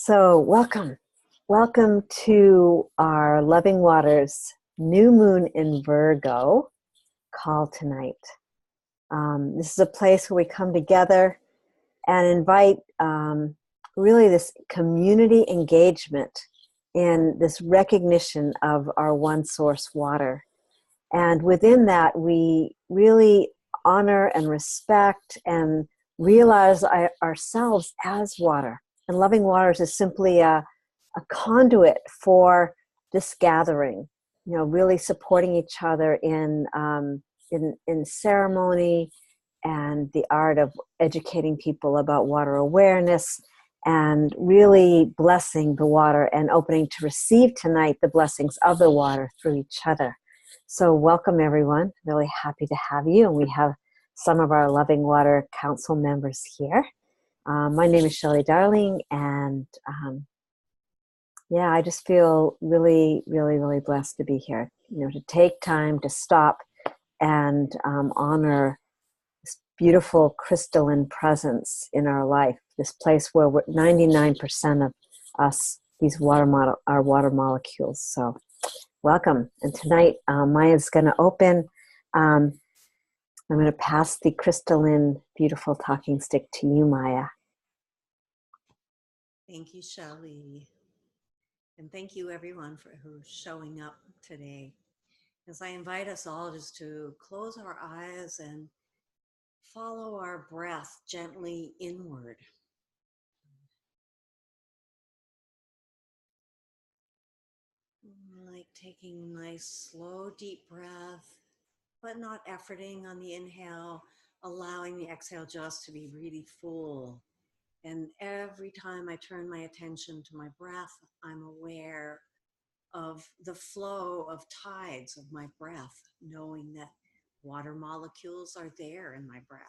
So, welcome to our Loving Waters New Moon in Virgo call tonight. This is a place where we come together and invite really this community engagement in this recognition of our one source water. And within that, we really honor and respect and realize ourselves as water. And Loving Waters is simply a conduit for this gathering, really supporting each other in ceremony and the art of educating people about water awareness and really blessing the water and opening to receive tonight the blessings of the water through each other. So welcome everyone, really happy to have you. And we have some of our Loving Water Council members here. My name is Shelley Darling, and I just feel really, really, really blessed to be here, to take time to stop and honor this beautiful crystalline presence in our life, this place where 99% of us, are water molecules. So welcome. And tonight, Maya's going to open. I'm going to pass the crystalline, beautiful talking stick to you, Maya. Thank you, Shelley. And thank you, everyone, for who's showing up today. As I invite us all just to close our eyes and follow our breath gently inward. Like taking a nice, slow, deep breath, but not efforting on the inhale, allowing the exhale just to be really full. And every time I turn my attention to my breath, I'm aware of the flow of tides of my breath, knowing that water molecules are there in my breath.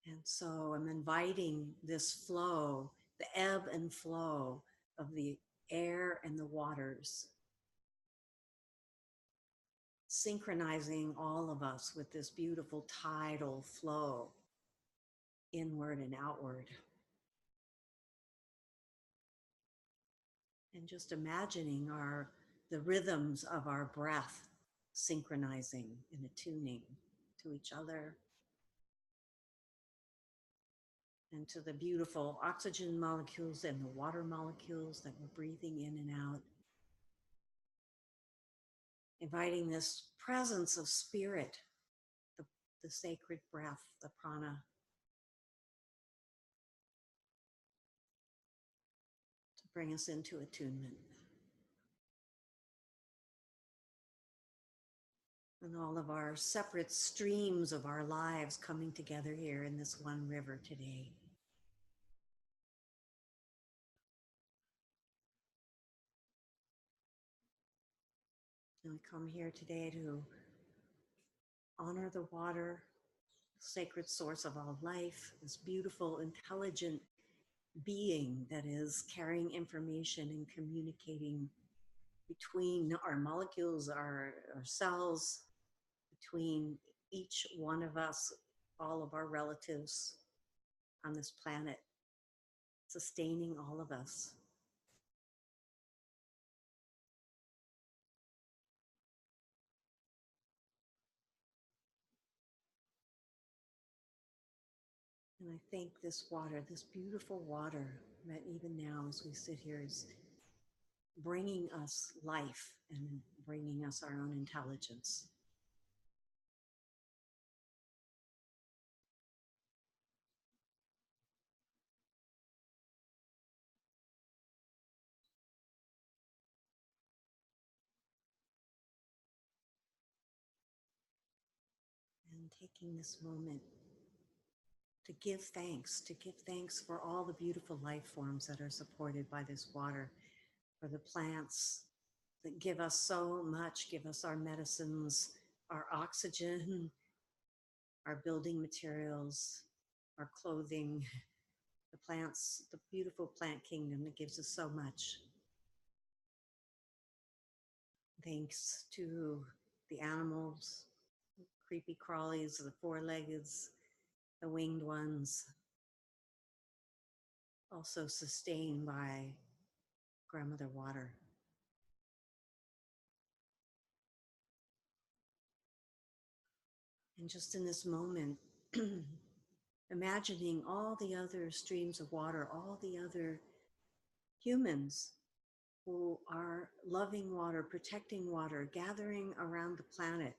And so I'm inviting this flow, the ebb and flow of the air and the waters, synchronizing all of us with this beautiful tidal flow, inward and outward. And just imagining the rhythms of our breath synchronizing and attuning to each other and to the beautiful oxygen molecules and the water molecules that we're breathing in and out. Inviting this presence of spirit, the sacred breath, the prana, to bring us into attunement. And all of our separate streams of our lives coming together here in this one river today. And we come here today to honor the water, sacred source of all life, this beautiful, intelligent being that is carrying information and communicating between our molecules, our cells, between each one of us, all of our relatives on this planet, sustaining all of us. And I think this water, this beautiful water, that even now as we sit here is bringing us life and bringing us our own intelligence. And taking this moment to give thanks for all the beautiful life forms that are supported by this water, for the plants that give us so much, give us our medicines, our oxygen, our building materials, our clothing, the plants, the beautiful plant kingdom that gives us so much. Thanks to the animals, creepy crawlies, the four-leggeds, the winged ones, also sustained by grandmother water. And just in this moment, imagining all the other streams of water, all the other humans who are loving water, protecting water, gathering around the planet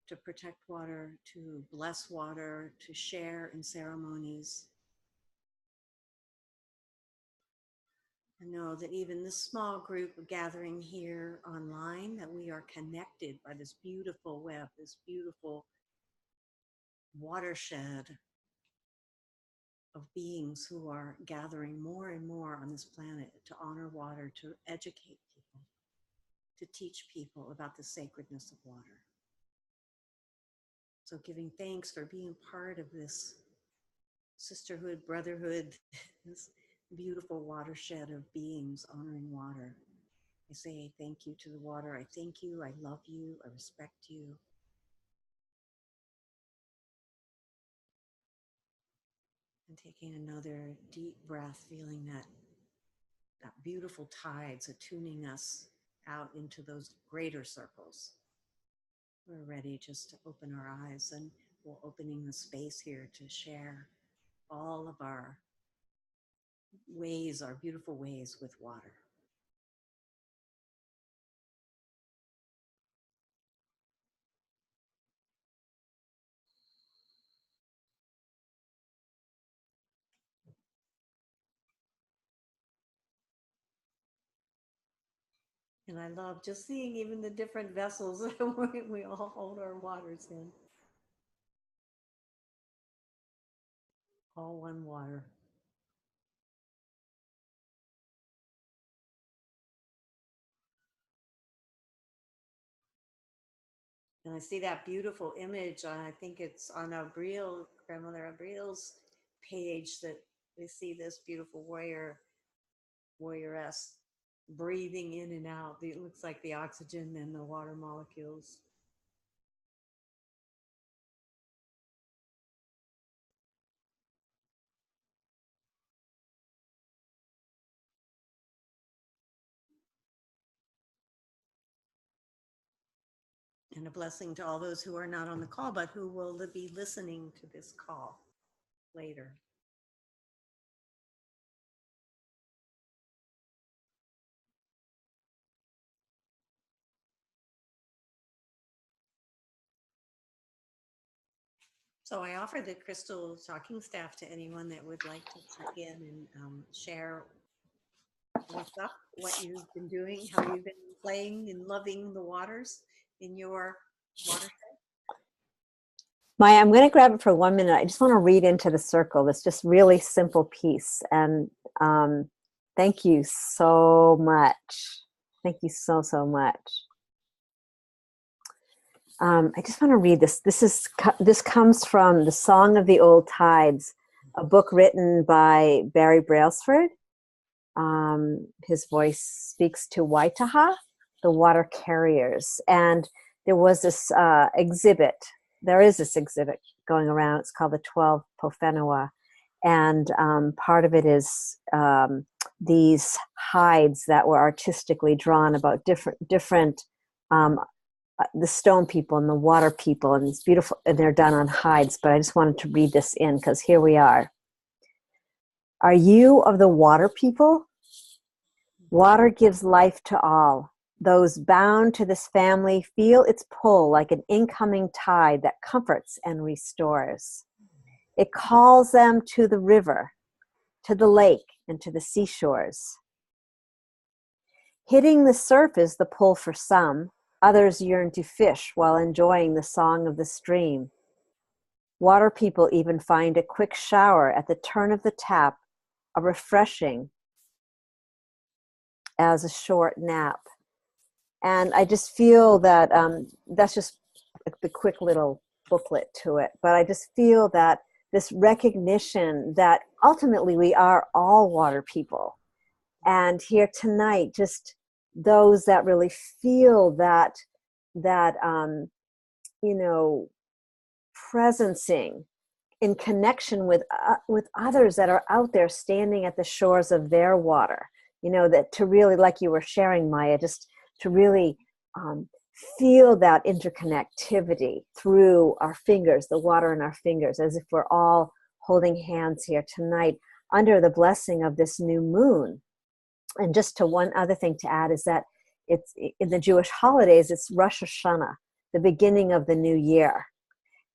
to protect water, to bless water, to share in ceremonies. And know that even this small group gathering here online, that we are connected by this beautiful web, this beautiful watershed of beings who are gathering more and more on this planet to honor water, to educate people, to teach people about the sacredness of water. So giving thanks for being part of this sisterhood, brotherhood, this beautiful watershed of beings honoring water. I say thank you to the water. I thank you. I love you. I respect you. And taking another deep breath, feeling that beautiful tides attuning us out into those greater circles. We're ready just to open our eyes, and we're opening the space here to share all of our ways, our beautiful ways with water. And I love just seeing even the different vessels that we all hold our waters in. All one water. And I see that beautiful image. I think it's on Abril, Grandmother Abril's page, that we see this beautiful warrioress breathing in and out. It looks like the oxygen and the water molecules. And a blessing to all those who are not on the call, but who will be listening to this call later. So I offer the crystal talking staff to anyone that would like to check in and share what's up, what you've been doing, how you've been playing and loving the waters in your watershed. Maya, I'm going to grab it for 1 minute. I just want to read into the circle. This just really simple piece. And thank you so much. Thank you so, so much. I just want to read this. This comes from The Song of the Old Tides, a book written by Barry Brailsford. His voice speaks to Waitaha, the water carriers. And there was this exhibit. There is this exhibit going around. It's called the 12 Pofenua. And part of it is these hides that were artistically drawn about different the stone people and the water people, and it's beautiful, and they're done on hides. But I just wanted to read this in because here we are. Are you of the water people? Water gives life to all. Those bound to this family feel its pull like an incoming tide that comforts and restores. It calls them to the river, to the lake, and to the seashores. Hitting the surf is the pull for some. Others yearn to fish while enjoying the song of the stream. Water people even find a quick shower at the turn of the tap a refreshing as a short nap. And I just feel that that's just the quick little booklet to it. But I just feel that this recognition that ultimately we are all water people. And here tonight, just those that really feel that presencing in connection with others that are out there standing at the shores of their water. You know, that to really, like you were sharing, Maya, just to really feel that interconnectivity through our fingers, the water in our fingers, as if we're all holding hands here tonight under the blessing of this new moon. And just to one other thing to add is that it's in the Jewish holidays, it's Rosh Hashanah, the beginning of the new year.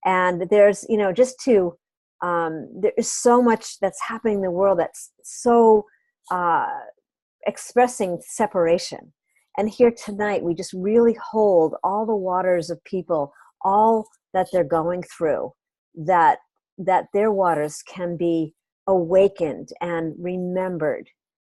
And there's, you know, just to, there is so much that's happening in the world that's so expressing separation. And here tonight, we just really hold all the waters of people, all that they're going through, that their waters can be awakened and remembered,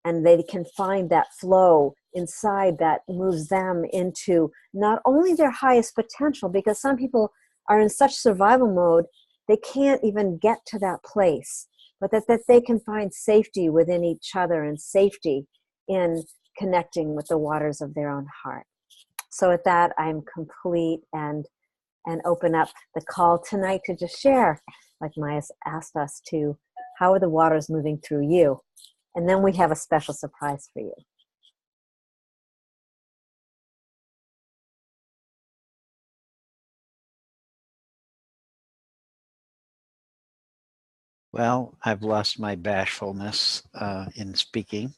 and they can find that flow inside that moves them into not only their highest potential, because some people are in such survival mode, they can't even get to that place, but that they can find safety within each other and safety in connecting with the waters of their own heart. So with that, I'm complete and open up the call tonight to just share, like Maya's asked us to, how are the waters moving through you? And then we have a special surprise for you. Well, I've lost my bashfulness in speaking,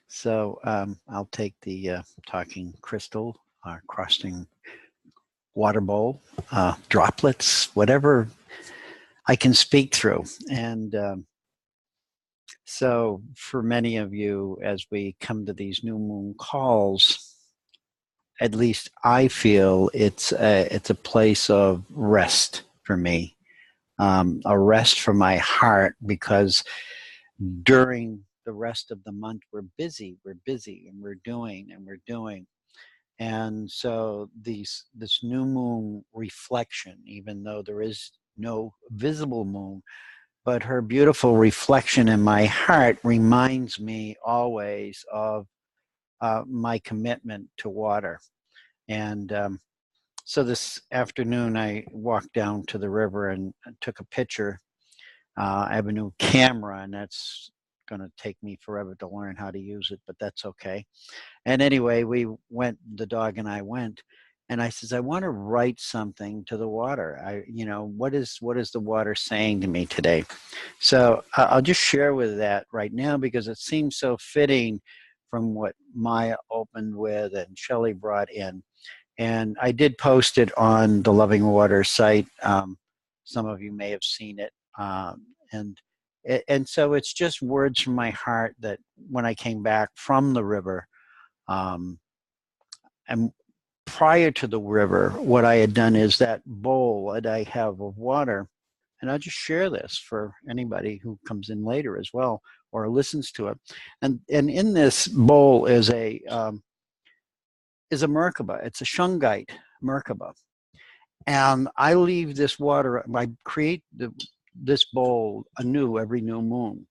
so I'll take the talking crystal, crusting water bowl, droplets, whatever I can speak through. And so for many of you, as we come to these new moon calls, at least I feel it's a place of rest for me. A rest for my heart, because during the rest of the month we're busy, and we're doing. And so this new moon reflection, even though there is no visible moon, but her beautiful reflection in my heart reminds me always of my commitment to water. And so this afternoon, I walked down to the river and took a picture. I have a new camera, and that's going to take me forever to learn how to use it, but that's okay. And anyway, we went, the dog and I went, and I says, I want to write something to the water. What is the water saying to me today? So I'll just share with that right now, because it seems so fitting from what Maya opened with and Shelley brought in. And I did post it on the Loving Water site. Some of you may have seen it. And so it's just words from my heart that when I came back from the river, and prior to the river, what I had done is that bowl that I have of water, and I'll just share this for anybody who comes in later as well or listens to it. And in this bowl is a Merkaba. It's a shungite Merkaba. And I leave this water, I create this bowl anew every new moon.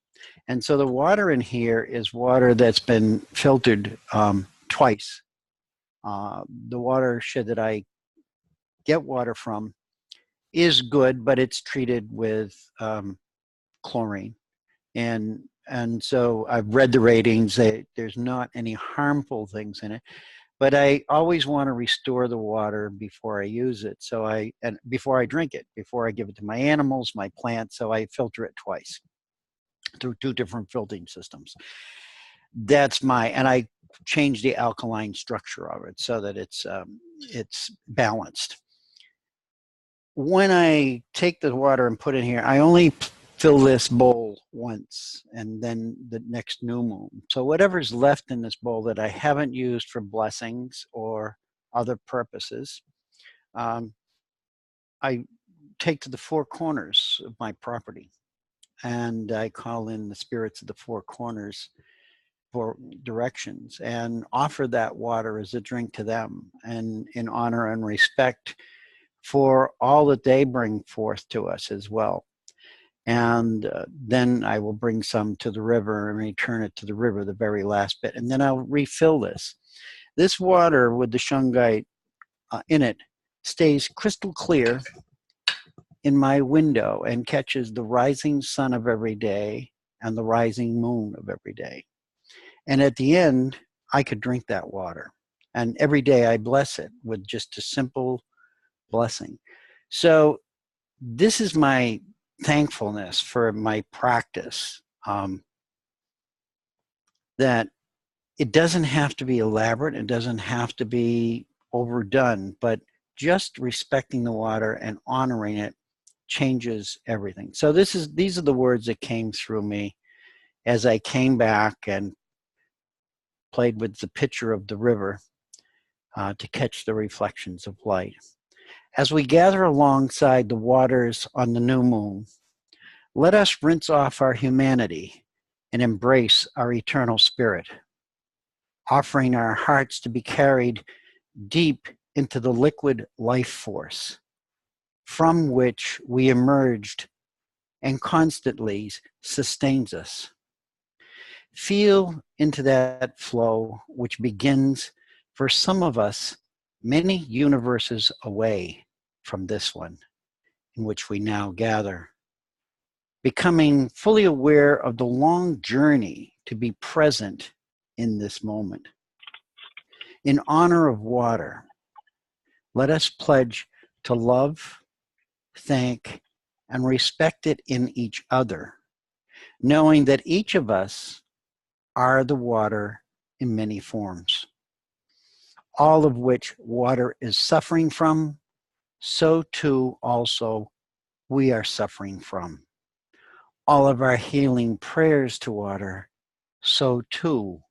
And so the water in here is water that's been filtered twice. The watershed that I get water from is good, but it's treated with chlorine. And so I've read the ratings. There's not any harmful things in it. But I always want to restore the water before I use it. And before I drink it, before I give it to my animals, my plants. So I filter it twice through 2 different filtering systems. And I change the alkaline structure of it so that it's balanced. When I take the water and put it in here, I only fill this bowl once, and then the next new moon. So whatever's left in this bowl that I haven't used for blessings or other purposes, I take to the 4 corners of my property, and I call in the spirits of the 4 corners for directions and offer that water as a drink to them, and in honor and respect for all that they bring forth to us as well. And then I will bring some to the river and return it to the river, the very last bit. And then I'll refill this. This water with the shungite in it stays crystal clear in my window and catches the rising sun of every day and the rising moon of every day. And at the end, I could drink that water. And every day I bless it with just a simple blessing. So this is my thankfulness for my practice, that it doesn't have to be elaborate. It doesn't have to be overdone, but just respecting the water and honoring it changes everything. So these are the words that came through me as I came back and played with the picture of the river to catch the reflections of light. As we gather alongside the waters on the new moon, let us rinse off our humanity and embrace our eternal spirit, offering our hearts to be carried deep into the liquid life force from which we emerged and constantly sustains us. Feel into that flow which begins for some of us many universes away from this one in which we now gather, becoming fully aware of the long journey to be present in this moment. In honor of water, let us pledge to love, thank, and respect it in each other, knowing that each of us are the water in many forms, all of which water is suffering from, so too also we are suffering from. All of our healing prayers to water, so too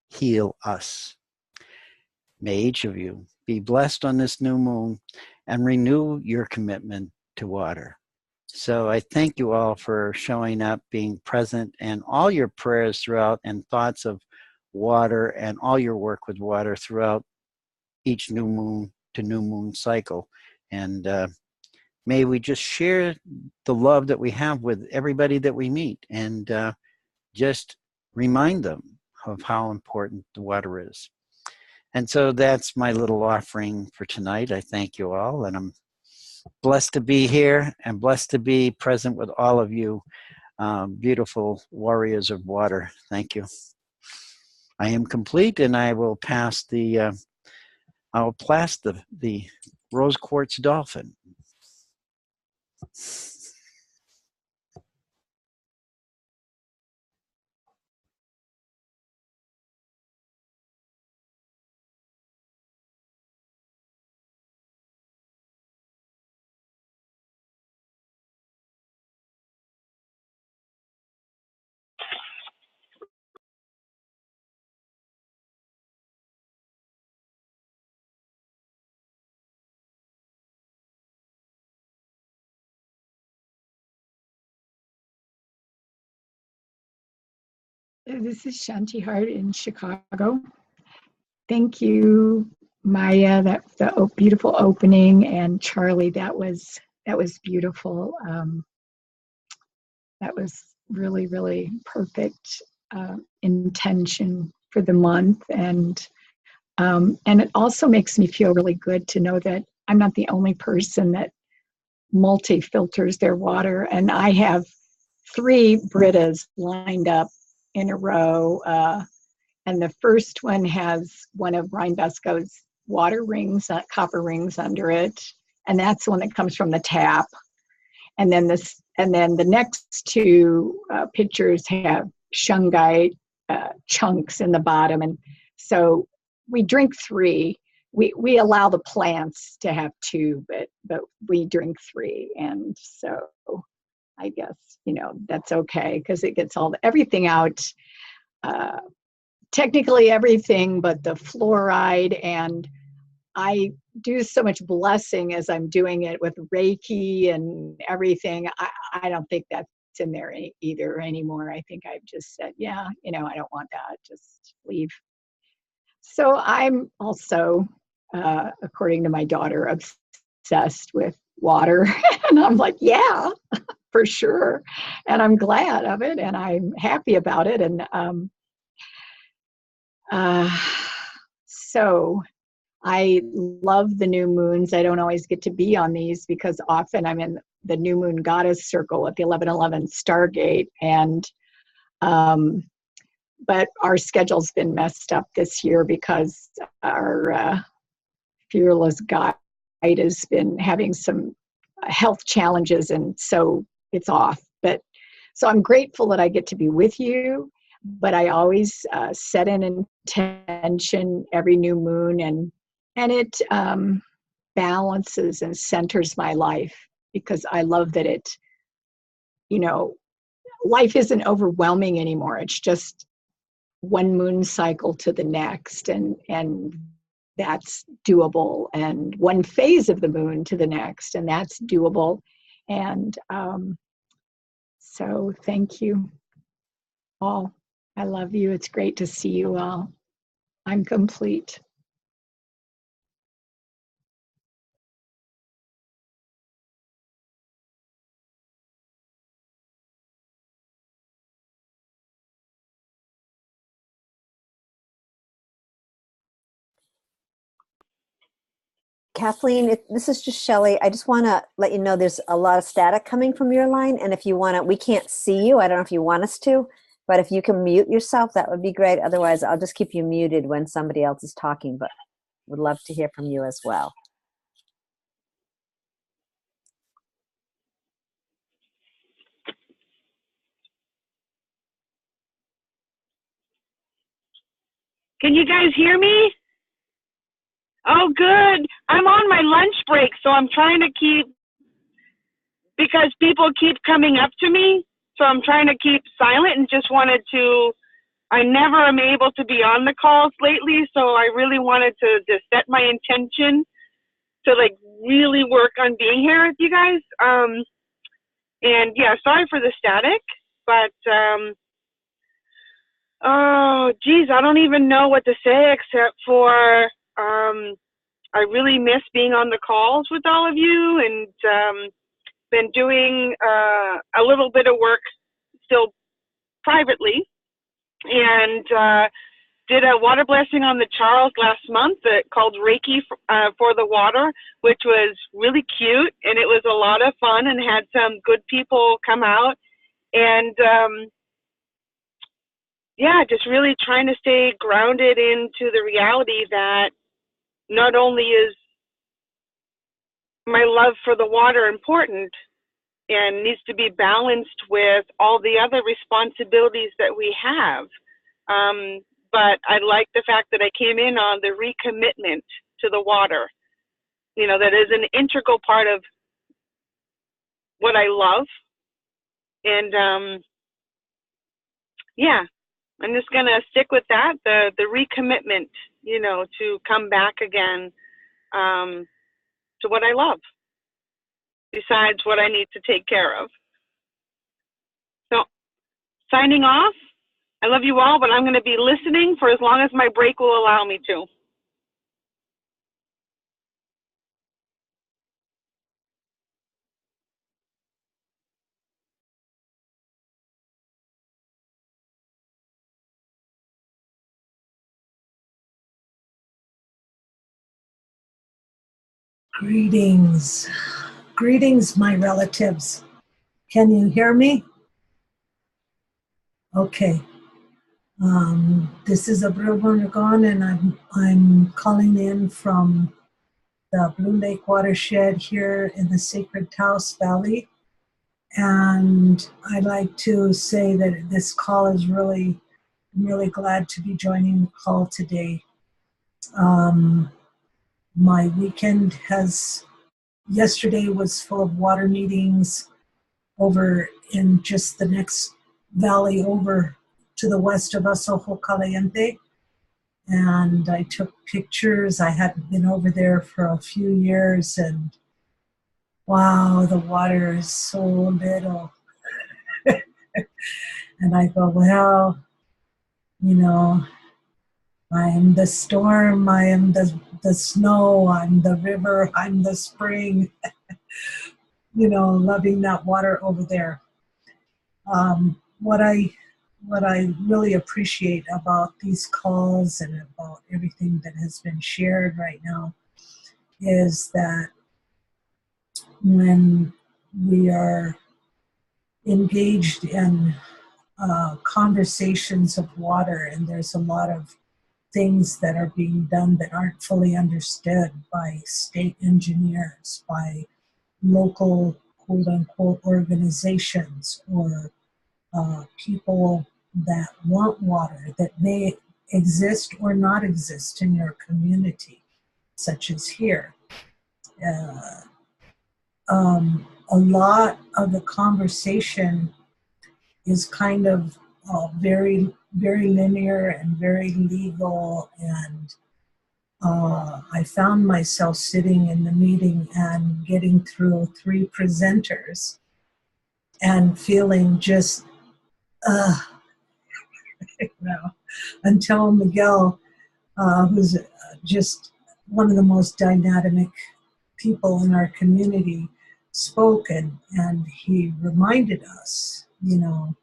heal us. May each of you be blessed on this new moon and renew your commitment to water. So I thank you all for showing up, being present, and all your prayers throughout and thoughts of water and all your work with water throughout each new moon to new moon cycle. And may we just share the love that we have with everybody that we meet and just remind them of how important the water is. And so that's my little offering for tonight. I thank you all, and I'm blessed to be here and blessed to be present with all of you, beautiful warriors of water. Thank you. I am complete, and I will pass the rose quartz dolphin. This is Shanti Hart in Chicago. Thank you, Maya. The beautiful opening, and Charlie. That was beautiful. That was really, really perfect intention for the month, and it also makes me feel really good to know that I'm not the only person that multi-filters their water, and I have 3 Britas lined up in a row, and the first one has one of Ryan Besco's water rings, copper rings under it, and that's the one that comes from the tap. And then the next 2 pictures have shungite chunks in the bottom, and so we drink 3. We allow the plants to have 2, but we drink 3, and so I guess that's okay because it gets everything out. Technically everything but the fluoride, and I do so much blessing as I'm doing it with Reiki and everything. I don't think that's in there either anymore. I think I've just said, yeah, I don't want that. Just leave. So I'm also, according to my daughter, obsessed with water. And I'm like, yeah, for sure. And I'm glad of it, and I'm happy about it. And so I love the new moons. I don't always get to be on these because often I'm in the new moon goddess circle at the 1111 Stargate. And, but our schedule's been messed up this year because our fearless guide has been having some health challenges, and so it's off. But so I'm grateful that I get to be with you, but I always set an intention every new moon, and it balances and centers my life, because I love that it, you know, life isn't overwhelming anymore. It's just one moon cycle to the next, and that's doable, and one phase of the moon to the next, and that's doable. And so thank you all. I love you. It's great to see you all. I'm complete. Kathleen, this is just Shelley. I just want to let you know there's a lot of static coming from your line, and if you want to, we can't see you. I don't know if you want us to, but if you can mute yourself, that would be great. Otherwise, I'll just keep you muted when somebody else is talking, but would love to hear from you as well. Can you guys hear me? Oh, good. I'm on my lunch break, so I'm trying to keep, because people keep coming up to me, so I'm trying to keep silent, and just wanted to, I never am able to be on the calls lately, so I really wanted to just set my intention to like really work on being here with you guys. And yeah, sorry for the static, but oh geez, I don't even know what to say except for I really miss being on the calls with all of you, and been doing a little bit of work still privately, and did a water blessing on the Charles last month called Reiki for the water, which was really cute, and it was a lot of fun, and had some good people come out, and yeah, just really trying to stay grounded into the reality that not only is my love for the water important and needs to be balanced with all the other responsibilities that we have, but I like the fact that I came in on the recommitment to the water. You know, that is an integral part of what I love. And yeah, I'm just gonna stick with that, the recommitment, you know, to come back again to what I love, besides what I need to take care of. So, signing off. I love you all, but I'm going to be listening for as long as my break will allow me to. Greetings. Greetings, my relatives. Can you hear me? Okay. This is Abril Mondragon, and I'm calling in from the Blue Lake watershed here in the Sacred Taos Valley. And I'd like to say that this call is I'm really glad to be joining the call today. My weekend yesterday was full of water meetings over in just the next valley over to the west of us, Ojo Caliente. And I took pictures. I hadn't been over there for a few years, and wow, the water is so little. And I go, well, you know, I am the storm, I am the snow, I'm the river, I'm the spring. You know, loving that water over there. What what I really appreciate about these calls and about everything that has been shared right now is that when we are engaged in conversations of water, and there's a lot of things that are being done that aren't fully understood by state engineers, by local quote-unquote organizations, or people that want water that may exist or not exist in your community, such as here. A lot of the conversation is kind of very, very linear and very legal, and I found myself sitting in the meeting and getting through 3 presenters and feeling just, you know, until Miguel, who's just one of the most dynamic people in our community, spoke, and he reminded us, you know,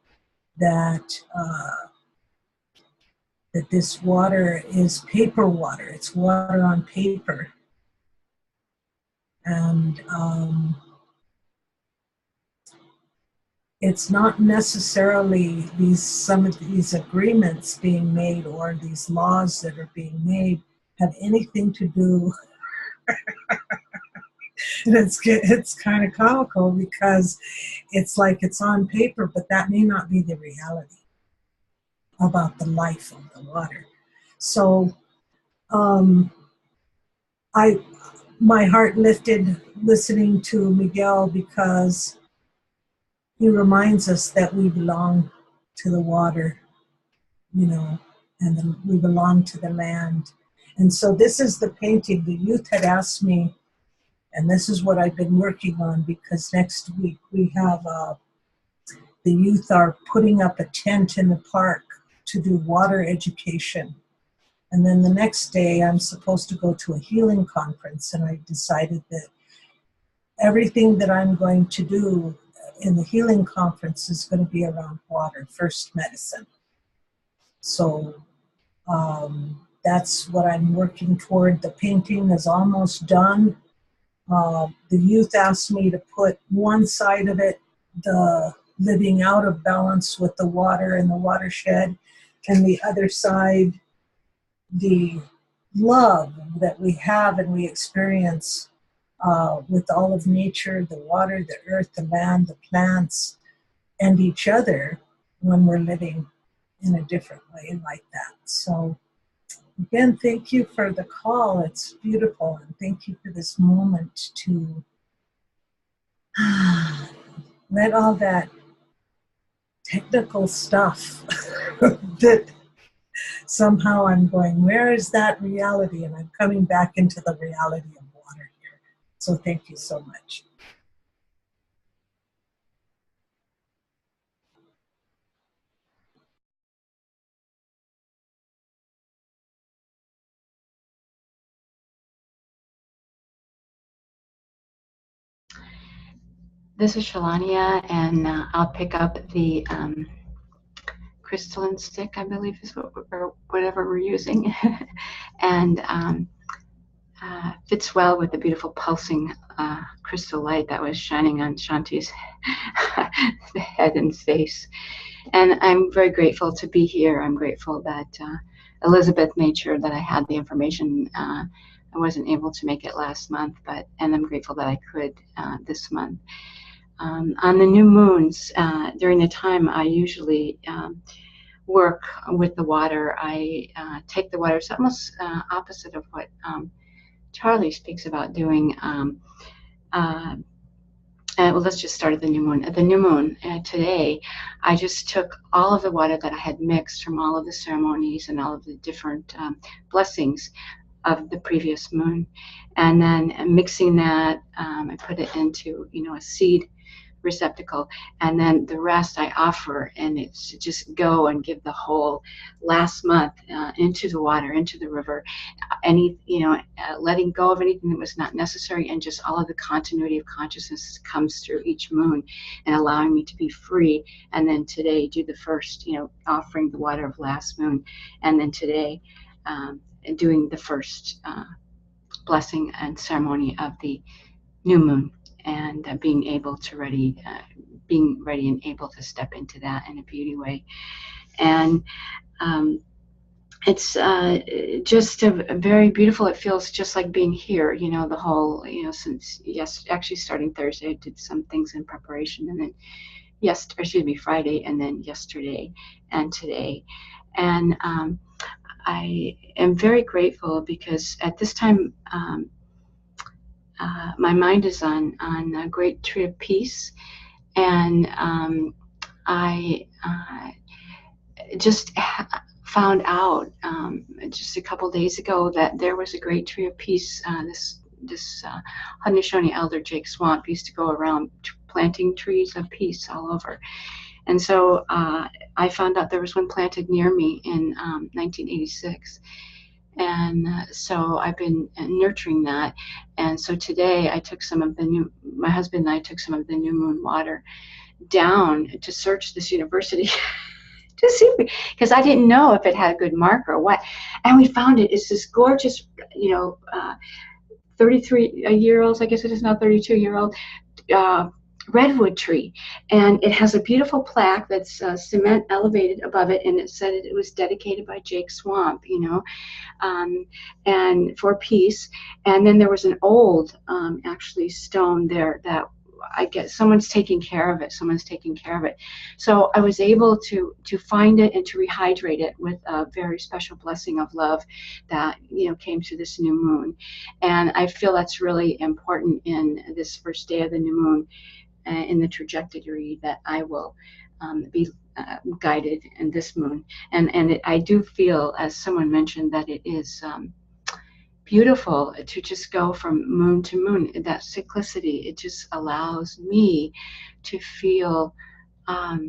that that this water is paper water. It's water on paper. And it's not necessarily some of these agreements being made or these laws that are being made have anything to do. And it's kind of comical because it's like it's on paper, but that may not be the reality about the life of the water. So my heart lifted listening to Miguel, because he reminds us that we belong to the water, you know, and we belong to the land. And so this is the painting. The youth had asked me, and this is what I've been working on, because next week we have, the youth are putting up a tent in the park to do water education. And then the next day I'm supposed to go to a healing conference, and I decided that everything that I'm going to do in the healing conference is going to be around water, first medicine. So that's what I'm working toward. The painting is almost done. The youth asked me to put one side of it, the living out of balance with the water and the watershed, and the other side, the love that we have and we experience with all of nature, the water, the earth, the land, the plants, and each other when we're living in a different way like that. So again, thank you for the call. It's beautiful. And thank you for this moment to let all that technical stuff that somehow I'm going, where is that reality? And I'm coming back into the reality of water here. So thank you so much. This is Shalania, and I'll pick up the crystalline stick, I believe is or whatever we're using, and fits well with the beautiful pulsing crystal light that was shining on Shanti's head and face. And I'm very grateful to be here. I'm grateful that Elizabeth made sure that I had the information. I wasn't able to make it last month, and I'm grateful that I could this month. On the new moons, during the time I usually work with the water, I take the water. It's almost opposite of what Charlie speaks about doing. Well, let's just start at the new moon. At the new moon today, I just took all of the water that I had mixed from all of the ceremonies and all of the different blessings of the previous moon, and then mixing that, I put it into, a seed receptacle, and then the rest I offer, and it's just go and give the whole last month into the water, into the river, letting go of anything that was not necessary, and just all of the continuity of consciousness comes through each moon and allowing me to be free. And then today do the first, offering the water of last moon, and then today doing the first blessing and ceremony of the new moon, and being ready and able to step into that in a beauty way. And it's just a very beautiful. It feels just like being here, the whole, since actually starting Thursday, I did some things in preparation, and then Friday, and then yesterday and today. And I am very grateful because at this time, my mind is on a great tree of peace, and I just found out just a couple days ago that there was a great tree of peace. This Haudenosaunee elder Jake Swamp used to go around planting trees of peace all over. And so I found out there was one planted near me in 1986. And so I've been nurturing that. And so today I took my husband and I took some of the new moon water down to search this university to see, because I didn't know if it had a good mark or what. And we found it. It's this gorgeous, 33-year-old, I guess it is now 32-year-old, redwood tree, and it has a beautiful plaque that's cement elevated above it, and it said it was dedicated by Jake Swamp, and for peace. And then there was an old actually stone there that I guess someone's taking care of it. So I was able to find it and to rehydrate it with a very special blessing of love that came through this new moon. And I feel that's really important in this first day of the new moon, in the trajectory that I will be guided in this moon. And I do feel, as someone mentioned, that it is beautiful to just go from moon to moon. That cyclicity, it just allows me to feel, I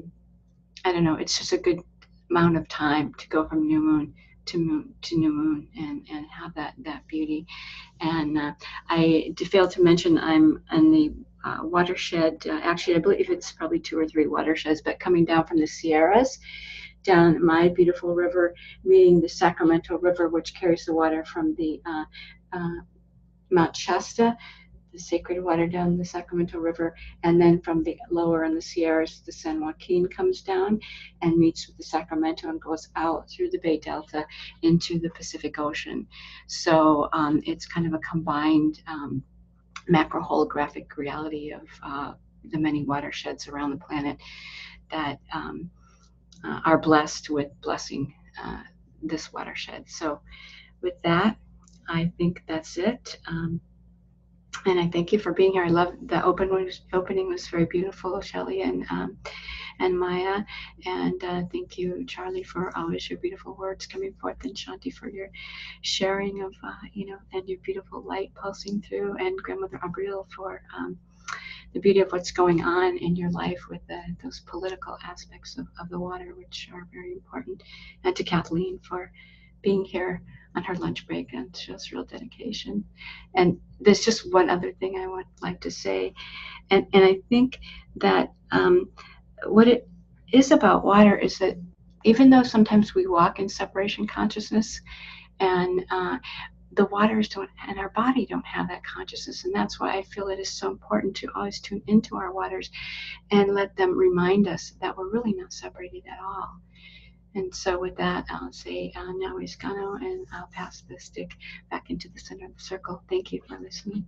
don't know, it's just a good amount of time to go from new moon to new moon and have that beauty. And I failed to mention I'm in the watershed. Actually, I believe it's probably 2 or 3 watersheds, but coming down from the Sierras, down my beautiful river, meeting the Sacramento River, which carries the water from the Mount Shasta, the sacred water down the Sacramento River, and then from the lower in the Sierras, the San Joaquin comes down and meets with the Sacramento and goes out through the Bay Delta into the Pacific Ocean. So it's kind of a combined macro holographic reality of the many watersheds around the planet that are blessed with blessing this watershed. So with that, I think that's it. And I thank you for being here. I love the opening was very beautiful, Shelley and Maya. And thank you, Charlie, for always your beautiful words coming forth, and Shanti for your sharing of, and your beautiful light pulsing through, and Grandmother Abriel for the beauty of what's going on in your life with those political aspects of the water, which are very important. And to Kathleen for being here on her lunch break, and shows real dedication. And there's just one other thing I would like to say, and I think that what it is about water is that even though sometimes we walk in separation consciousness, and the waters don't, and our body don't have that consciousness, and that's why I feel it is so important to always tune into our waters and let them remind us that we're really not separated at all. And so with that, I'll say now is Gano, and I'll pass the stick back into the center of the circle. Thank you for listening.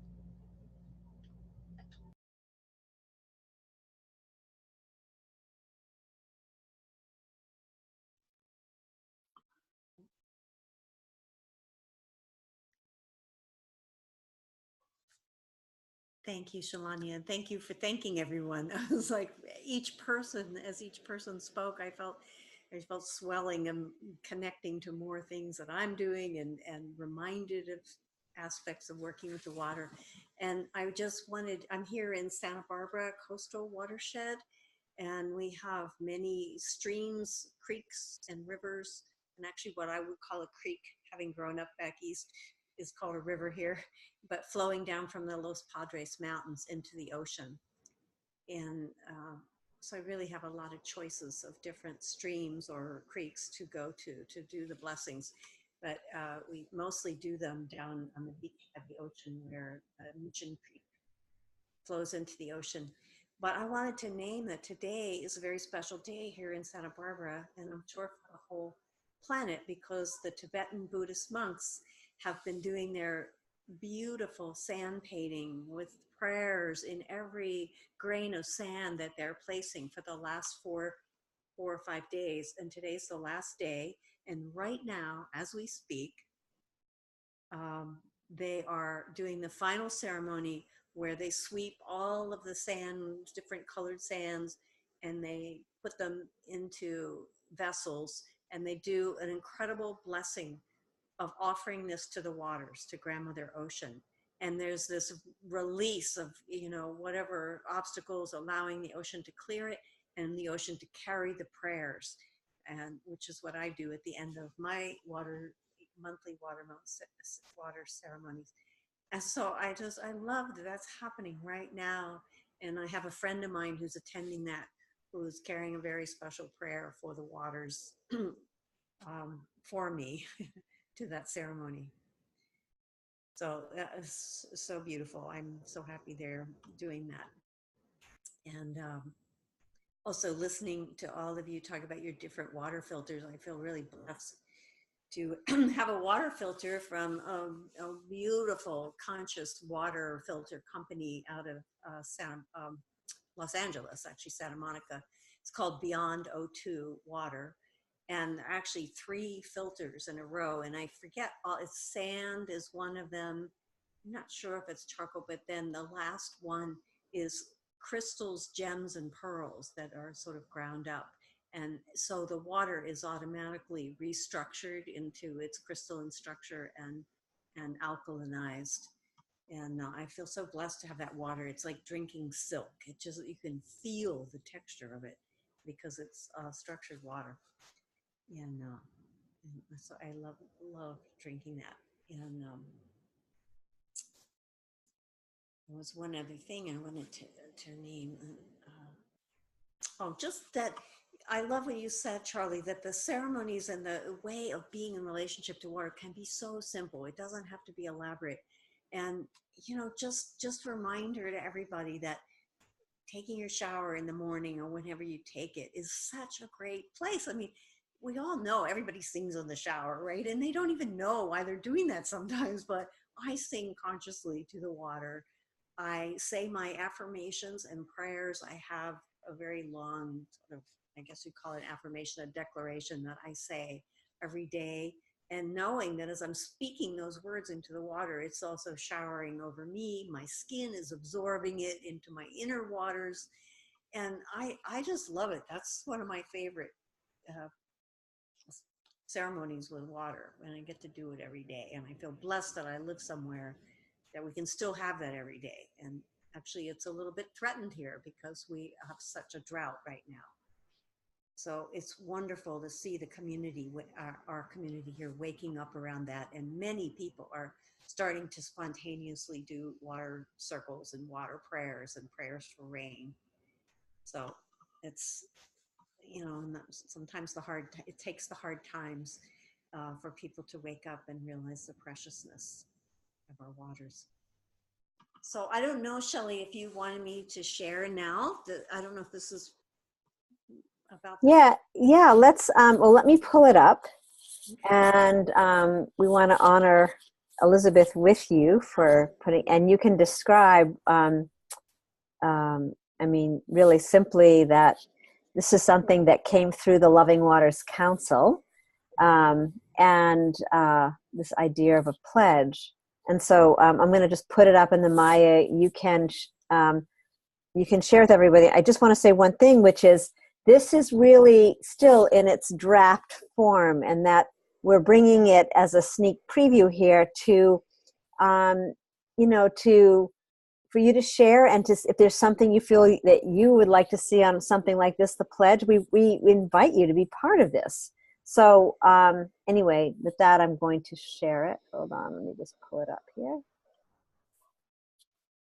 Thank you, Shalanya, and thank you for thanking everyone. I was like, as each person spoke, I felt swelling and connecting to more things that I'm doing, and reminded of aspects of working with the water. And I just wanted, I'm here in Santa Barbara coastal watershed, and we have many streams, creeks, and rivers. And actually what I would call a creek, having grown up back east, is called a river here, but flowing down from the Los Padres Mountains into the ocean. And so I really have a lot of choices of different streams or creeks to go to do the blessings. But we mostly do them down on the beach of the ocean where Mission Creek flows into the ocean. But I wanted to name that today is a very special day here in Santa Barbara, and I'm sure for the whole planet, because the Tibetan Buddhist monks have been doing their beautiful sand painting with prayers in every grain of sand that they're placing for the last four or 5 days. And today's the last day. And right now, as we speak, they are doing the final ceremony where they sweep all of the sand, different colored sands, and they put them into vessels, and they do an incredible blessing of offering this to the waters, to Grandmother Ocean. And there's this release of, you know, whatever obstacles, allowing the ocean to clear it and the ocean to carry the prayers, and which is what I do at the end of my monthly water ceremonies. And so I love that that's happening right now. And I have a friend of mine who's attending that, who's carrying a very special prayer for the waters for me to that ceremony. So that is so beautiful. I'm so happy they're doing that. And also listening to all of you talk about your different water filters, I feel really blessed to have a water filter from a beautiful conscious water filter company out of Los Angeles, actually Santa Monica. It's called Beyond O2 Water. And actually 3 filters in a row. And I forget, it's sand is one of them. I'm not sure if it's charcoal, but then the last one is crystals, gems, and pearls that are sort of ground up. And so the water is automatically restructured into its crystalline structure and alkalinized. And I feel so blessed to have that water. It's like drinking silk. It just, you can feel the texture of it because it's structured water. And so I love drinking that. And there was one other thing I wanted to name. Just that I love what you said, Charlie, that the ceremonies and the way of being in relationship to water can be so simple. It doesn't have to be elaborate. And, you know, just a reminder to everybody that taking your shower in the morning or whenever you take it is such a great place. I mean, we all know everybody sings in the shower, right? And they don't even know why they're doing that sometimes, but I sing consciously to the water. I say my affirmations and prayers. I have a very long sort of, I guess you call it affirmation, a declaration that I say every day. And knowing that as I'm speaking those words into the water, it's also showering over me. My skin is absorbing it into my inner waters. And I just love it. That's one of my favorite ceremonies with water, and I get to do it every day. And I feel blessed that I live somewhere that we can still have that every day. And actually it's a little bit threatened here because we have such a drought right now. So it's wonderful to see the community, our community here, waking up around that. And many people are starting to spontaneously do water circles and water prayers and prayers for rain. So it's, you know, sometimes it takes the hard times for people to wake up and realize the preciousness of our waters. So I don't know, Shelley, if you wanted me to share now. I don't know if this is about. Yeah. Let's. Well, let me pull it up, and we want to honor Elizabeth with you for putting. And you can describe. I mean, really simply that this is something that came through the Loving Waters Council, and this idea of a pledge. And so I'm going to just put it up in the Maya. You can share with everybody. I just want to say one thing, which is this is really still in its draft form, and that we're bringing it as a sneak preview here to you know, for you to share, and to, if there's something you feel that you would like to see on something like this, the pledge, we invite you to be part of this. So anyway, with that, I'm going to share it. Hold on, let me just pull it up here.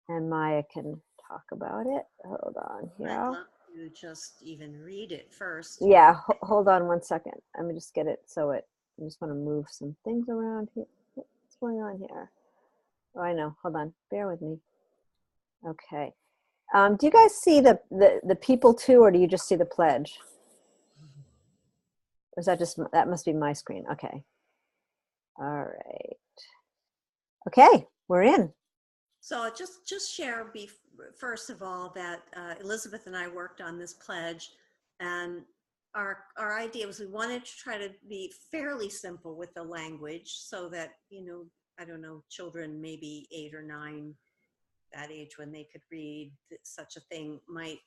And Maya can talk about it. Hold on here. I'd love to just even read it first. Yeah, hold on one second. Let me just get it so I just want to move some things around here. What's going on here? Oh, I know. Hold on. Bear with me. Okay. Do you guys see the people too, or do you just see the pledge? Or is that must be my screen. Okay. All right. Okay, we're in. So just share first of all that Elizabeth and I worked on this pledge, and our idea was we wanted to try to be fairly simple with the language so that, you know, I don't know, children maybe 8 or 9, that age when they could read such a thing, might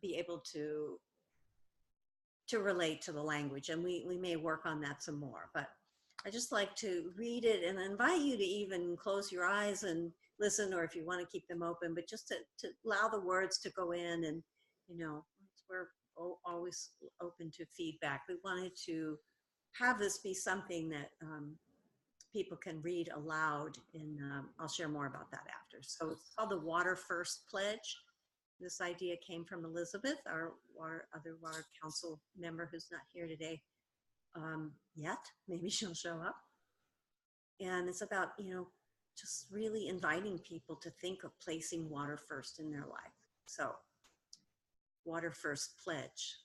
be able to relate to the language, and we may work on that some more. But I just like to read it and invite you to even close your eyes and listen, or if you want to keep them open, but just to allow the words to go in. And, you know, we're always open to feedback. We wanted to have this be something that people can read aloud, and I'll share more about that after. So it's called the Water First Pledge. This idea came from Elizabeth, our other Water Council member who's not here today yet. Maybe she'll show up. And it's about, you know, just really inviting people to think of placing water first in their life. So, Water First Pledge.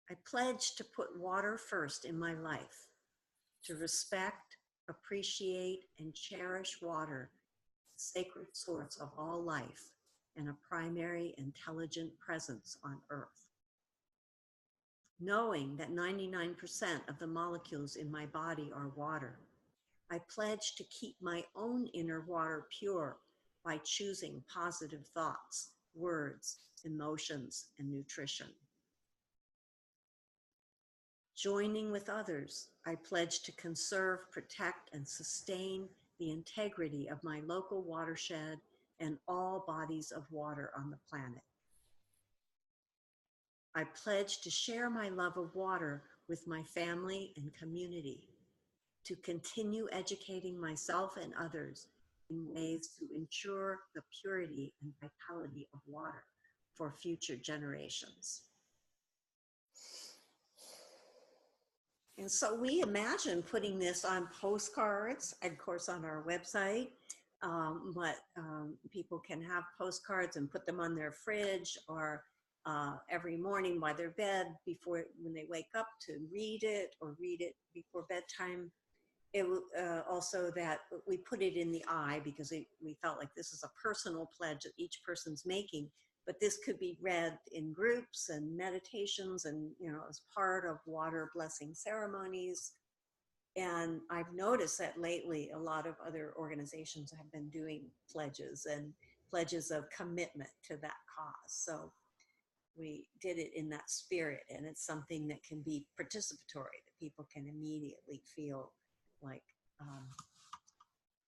I pledge to put water first in my life, to respect, appreciate, and cherish water, the sacred source of all life and a primary intelligent presence on Earth. Knowing that 99% of the molecules in my body are water, I pledge to keep my own inner water pure by choosing positive thoughts, words, emotions, and nutrition. Joining with others, I pledge to conserve, protect, and sustain the integrity of my local watershed and all bodies of water on the planet. I pledge to share my love of water with my family and community, to continue educating myself and others in ways to ensure the purity and vitality of water for future generations. And so we imagine putting this on postcards, of course, on our website, but people can have postcards and put them on their fridge, or every morning by their bed when they wake up, to read it, or read it before bedtime. It also that we put it in the eye, because we felt like this is a personal pledge that each person's making, but this could be read in groups and meditations, and, you know, as part of water blessing ceremonies. And I've noticed that lately a lot of other organizations have been doing pledges and pledges of commitment to that cause. So we did it in that spirit, and it's something that can be participatory, that people can immediately feel like,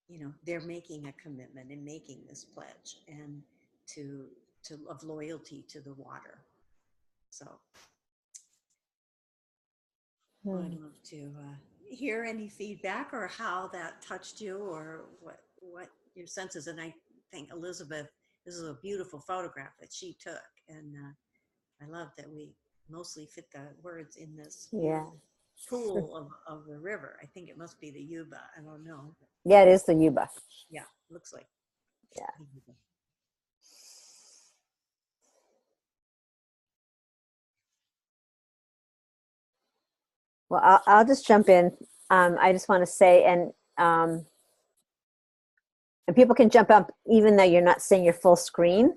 you know, they're making a commitment and making this pledge, and of loyalty to the water. So I'd love to hear any feedback, or how that touched you, or what your sense is. And I think Elizabeth, this is a beautiful photograph that she took, and I love that we mostly fit the words in this pool of the river. I think it must be the Yuba. I don't know. Yeah, it is the Yuba. Yeah, looks like. Yeah. Well, I'll just jump in. I just want to say, and people can jump up even though you're not seeing your full screen.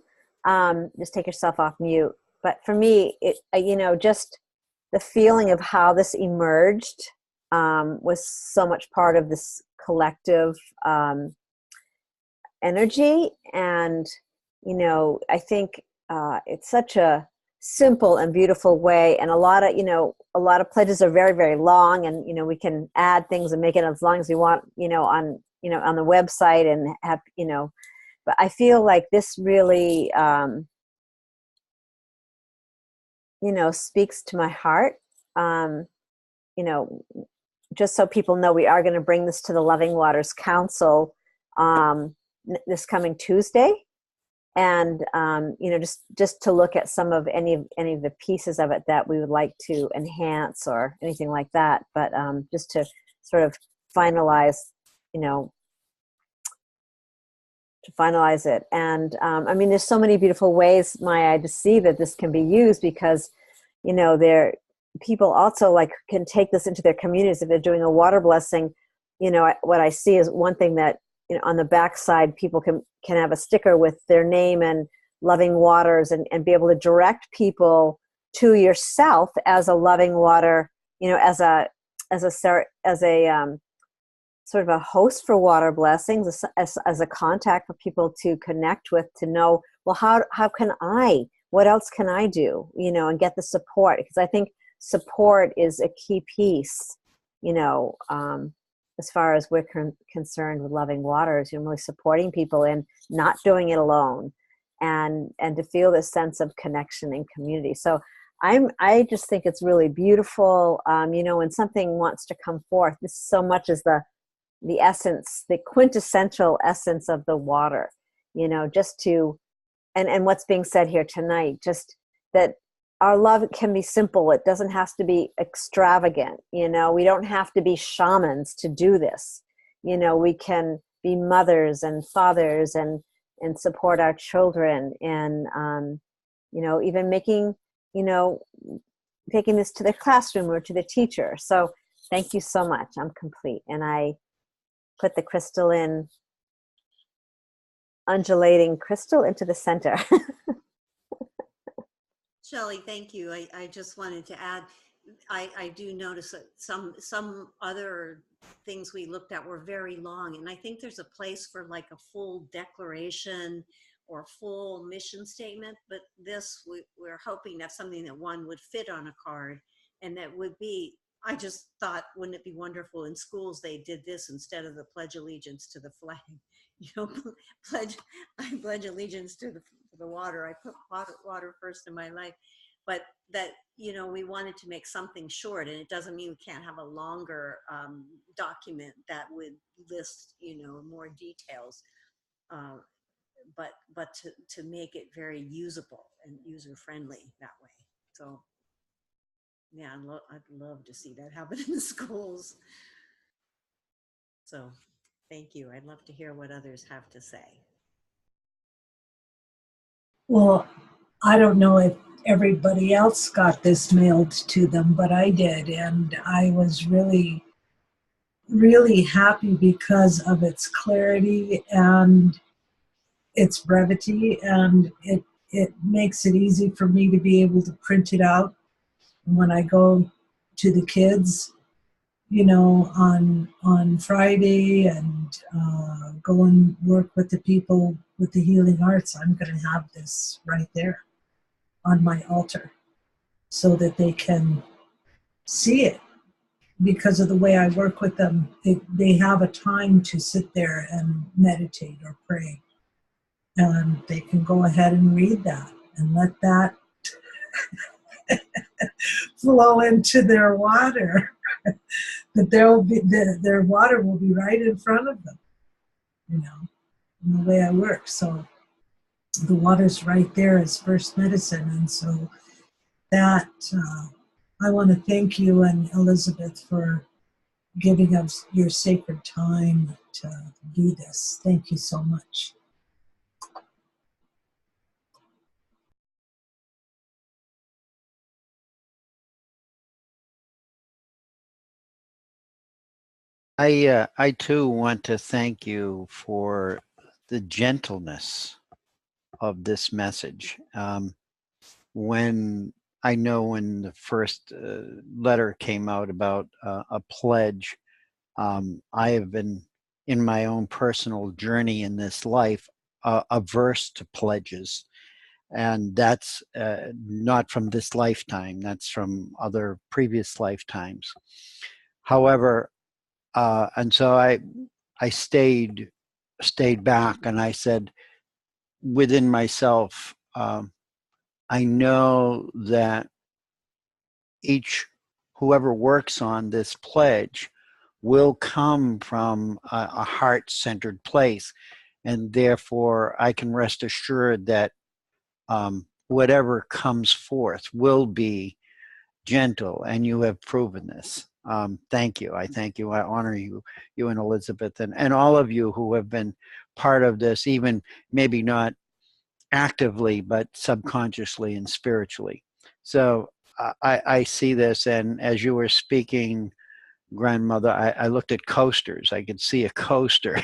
Just take yourself off mute. But for me, it you know, just the feeling of how this emerged was so much part of this collective energy. And, you know, I think it's such a simple and beautiful way. And a lot of pledges are very, very long, and, you know, we can add things and make it as long as we want, you know, on on the website and have, but I feel like this really, speaks to my heart. Just so people know, we are going to bring this to the Loving Waters Council this coming Tuesday, and just to look at some of any of the pieces of it that we would like to enhance or anything like that. But just to sort of finalize, it. And there's so many beautiful ways, Maya, to see that this can be used, because people also can take this into their communities if they're doing a water blessing. What I see is one thing that on the back side, people can have a sticker with their name and Loving Waters, and be able to direct people to yourself as a Loving Water, as a sort of a host for water blessings, as a contact for people to connect with, to know, well, what else can I do, and get the support, because I think support is a key piece, as far as we're concerned with Loving Waters, really supporting people and not doing it alone, and to feel this sense of connection and community. So I just think it's really beautiful, when something wants to come forth. This so much is the essence, the quintessential essence of the water, just to, and what's being said here tonight, just that our love can be simple. It doesn't have to be extravagant. We don't have to be shamans to do this. We can be mothers and fathers and support our children, and, even making, taking this to the classroom or to the teacher. So thank you so much. I'm complete. And I put the crystal in, undulating crystal into the center. Shelley, thank you. I just wanted to add, I do notice that some other things we looked at were very long, and I think there's a place for a full declaration or full mission statement, but this, we're hoping to have something that one would fit on a card, and that would be, I just thought, wouldn't it be wonderful in schools they did this instead of the Pledge Allegiance to the flag? I pledge allegiance to the water. I put water first in my life. But that, we wanted to make something short, and it doesn't mean we can't have a longer document that would list, more details, but to make it very usable and user-friendly that way. So yeah, I'd love to see that happen in the schools. So thank you. I'd love to hear what others have to say. Well, I don't know if everybody else got this mailed to them, but I did. And I was really, really happy because of its clarity and its brevity. And it makes it easy for me to be able to print it out when I go to the kids, on Friday, and go and work with the people with the healing arts. I'm going to have this right there on my altar so that they can see it, because of the way I work with them. They have a time to sit there and meditate or pray, and they can go ahead and read that and let that flow into their water. That their water will be right in front of them, in the way I work. So the water's right there as first medicine. And so that, I want to thank you and Elizabeth for giving us your sacred time to do this. Thank you so much. I too want to thank you for the gentleness of this message. When the first letter came out about a pledge, I have been, in my own personal journey in this life, averse to pledges. And that's not from this lifetime, that's from other previous lifetimes. However, and so I stayed back, and I said within myself, I know that whoever works on this pledge will come from a heart-centered place, and therefore I can rest assured that whatever comes forth will be gentle, and you have proven this. Thank you. I thank you. I honor you and Elizabeth, and all of you who have been part of this, even maybe not actively, but subconsciously and spiritually. So I see this, and as you were speaking, grandmother, I looked at coasters. I could see a coaster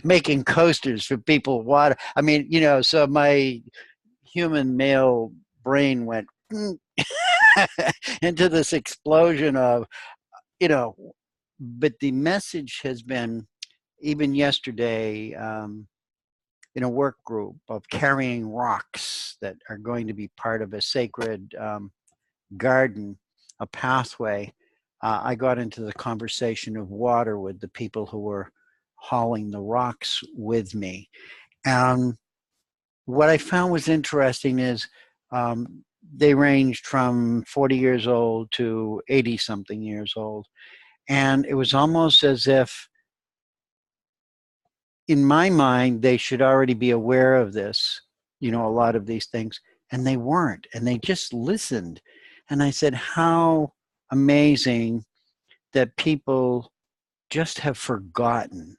making coasters for people with water. I mean, so my human male brain went into this explosion of, but the message has been, even yesterday, in a work group, of carrying rocks that are going to be part of a sacred garden, a pathway. I got into the conversation of water with the people who were hauling the rocks with me. What I found was interesting is they ranged from 40 years old to 80-something years old. And it was almost as if, in my mind, they should already be aware of this, a lot of these things, and they weren't, and they just listened. And I said, how amazing that people just have forgotten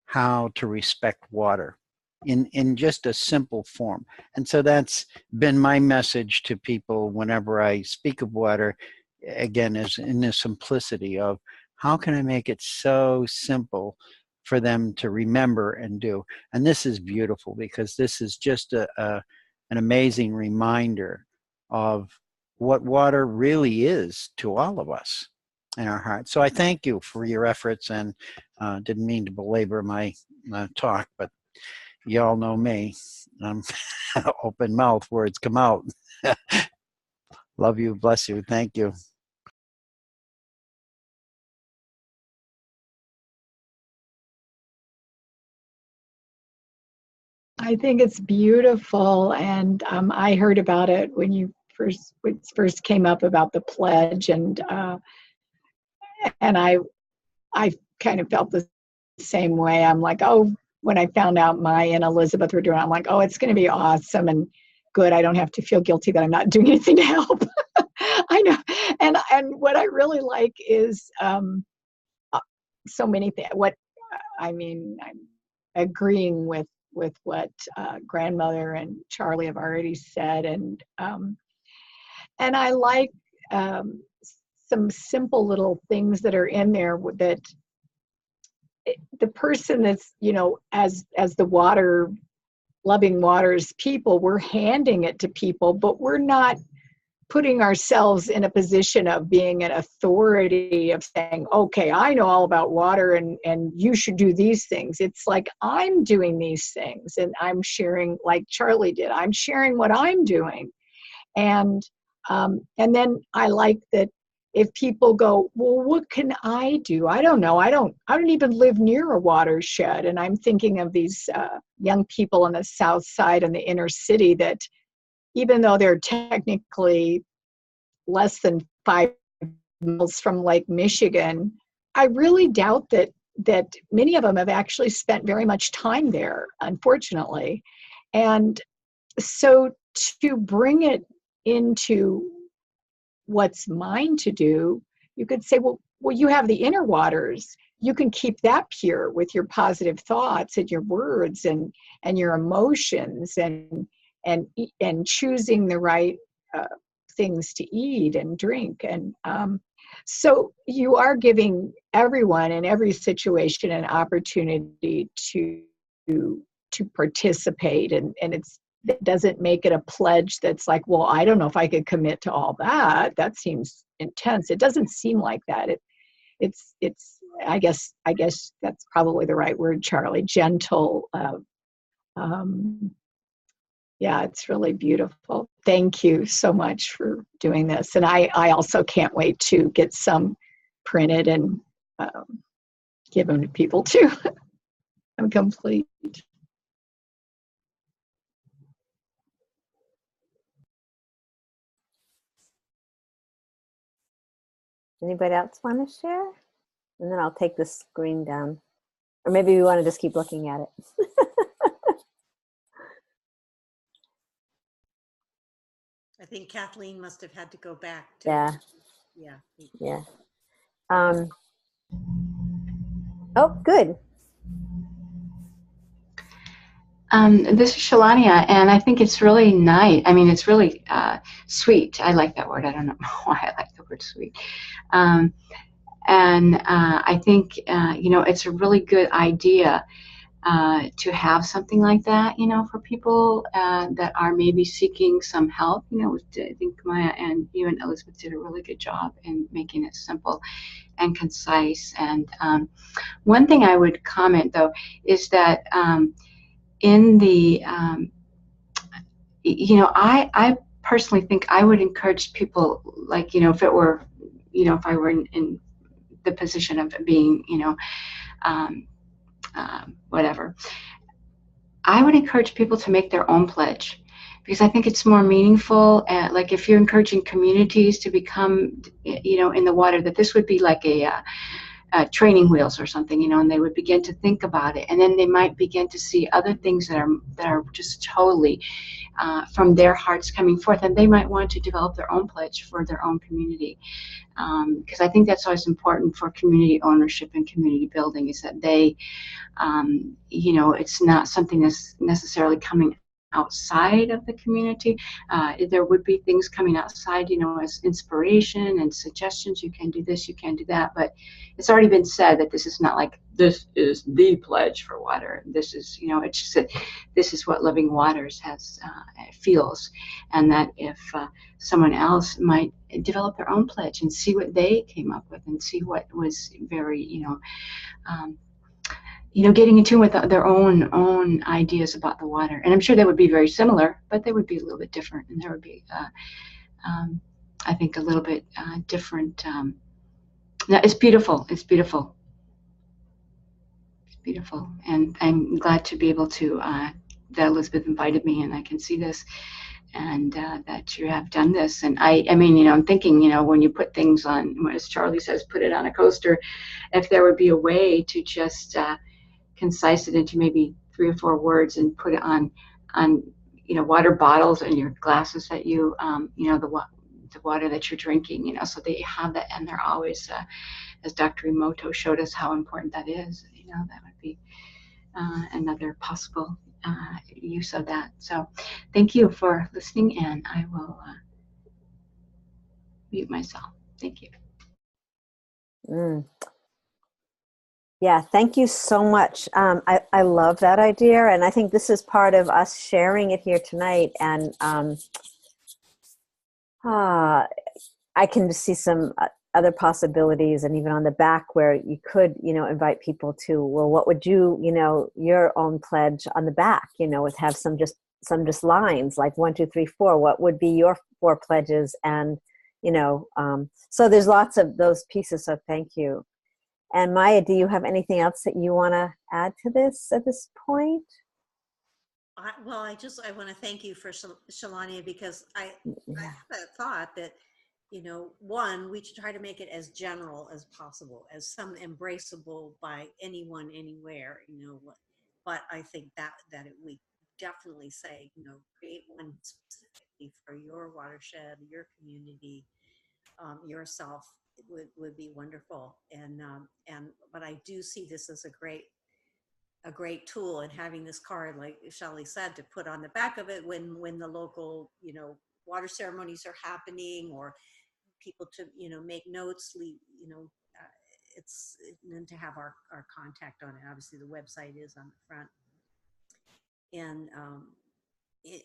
how to respect water in just a simple form. And so that's been my message to people whenever I speak of water, again, is in the simplicity of, how can I make it so simple for them to remember and do? And this is beautiful, because this is just an amazing reminder of what water really is to all of us in our hearts. So I thank you for your efforts, and didn't mean to belabor my talk, but you all know me. Open mouth, words come out. Love you, bless you, thank you. I think it's beautiful, and I heard about it when you first came up about the pledge, and I kind of felt the same way. I'm like, oh, when I found out Maya and Elizabeth were doing it, I'm like, oh, it's going to be awesome and good. I don't have to feel guilty that I'm not doing anything to help. I know, and what I really like is so many things. I'm agreeing with what grandmother and Charlie have already said, and I like some simple little things that are in there that the person that's, as the loving waters people, we're handing it to people, but we're not putting ourselves in a position of being an authority of saying, okay, I know all about water and you should do these things. It's like, I'm doing these things and I'm sharing, like Charlie did, I'm sharing what I'm doing. And then I like that if people go, well, what can I do? I don't know. I don't even live near a watershed. And I'm thinking of these young people on the south side and the inner city that, even though they're technically less than 5 miles from Lake Michigan, I really doubt that many of them have actually spent very much time there, unfortunately. And so to bring it into what's mine to do, you could say, well, you have the inner waters. You can keep that pure with your positive thoughts and your words and your emotions and choosing the right things to eat and drink. And so you are giving everyone in every situation an opportunity to participate. And it doesn't make it a pledge that's like, well, I don't know if I could commit to all that. That seems intense. It doesn't seem like that. It's I guess that's probably the right word, Charlie, gentle. Yeah, it's really beautiful. Thank you so much for doing this. And I also can't wait to get some printed and give them to people too. I'm complete. Anybody else want to share? And then I'll take this screen down. Or maybe we want to just keep looking at it. I think Kathleen must have had to go back to. Yeah. Yeah. Yeah. Oh, good. This is Shalania, and I think it's really nice. I mean, it's really sweet. I like that word. I don't know why I like the word sweet. I think, it's a really good idea to have something like that, for people that are maybe seeking some help. I think Maya and you and Elizabeth did a really good job in making it simple and concise. And one thing I would comment, though, is that in the, I personally think I would encourage people, like, if it were, if I were in the position of being, whatever, I would encourage people to make their own pledge, because I think it's more meaningful. Like if you're encouraging communities to become, in the water, that this would be like a training wheels or something, and they would begin to think about it, and then they might begin to see other things that are just totally from their hearts coming forth, and they might want to develop their own pledge for their own community. Because I think that's always important for community ownership and community building, is that they, it's not something that's necessarily coming outside of the community. There would be things coming outside, as inspiration and suggestions. You can do this, you can do that, but it's already been said that this is not like, this is the pledge for water. This is, it's just that this is what Living Waters has feels, and that if someone else might develop their own pledge and see what they came up with, and see what was very, getting in tune with their own ideas about the water. And I'm sure they would be very similar, but they would be a little bit different, and there would be, I think, a little bit different. It's beautiful. It's beautiful. It's beautiful, and I'm glad to be able to that Elizabeth invited me, and I can see this, and that you have done this. And I mean, I'm thinking, when you put things on, as Charlie says, put it on a coaster, if there would be a way to just concise it into maybe 3 or 4 words and put it on water bottles and your glasses that you the water that you're drinking, so that you have that, and they're always as Dr. Emoto showed us how important that is. That would be another possible use of that. So thank you for listening, and I will mute myself. Thank you. Yeah, thank you so much. I love that idea, and I think this is part of us sharing it here tonight. And I can see some other possibilities, and even on the back where you could, invite people to, well, what would you, your own pledge on the back, with have some just lines like 1, 2, 3, 4. What would be your 4 pledges? And so there's lots of those pieces. So thank you. And Maya, do you have anything else that you want to add to this at this point? I want to thank you for Shalania, because I have a thought that, one, we should try to make it as general as possible, as some embraceable by anyone, anywhere, but I think that we definitely say, create one specifically for your watershed, your community, yourself. It would be wonderful. But I do see this as a great tool, and having this card, like Shelley said, to put on the back of it when the local, water ceremonies are happening, or people to, make notes, and then to have our contact on it. Obviously the website is on the front. And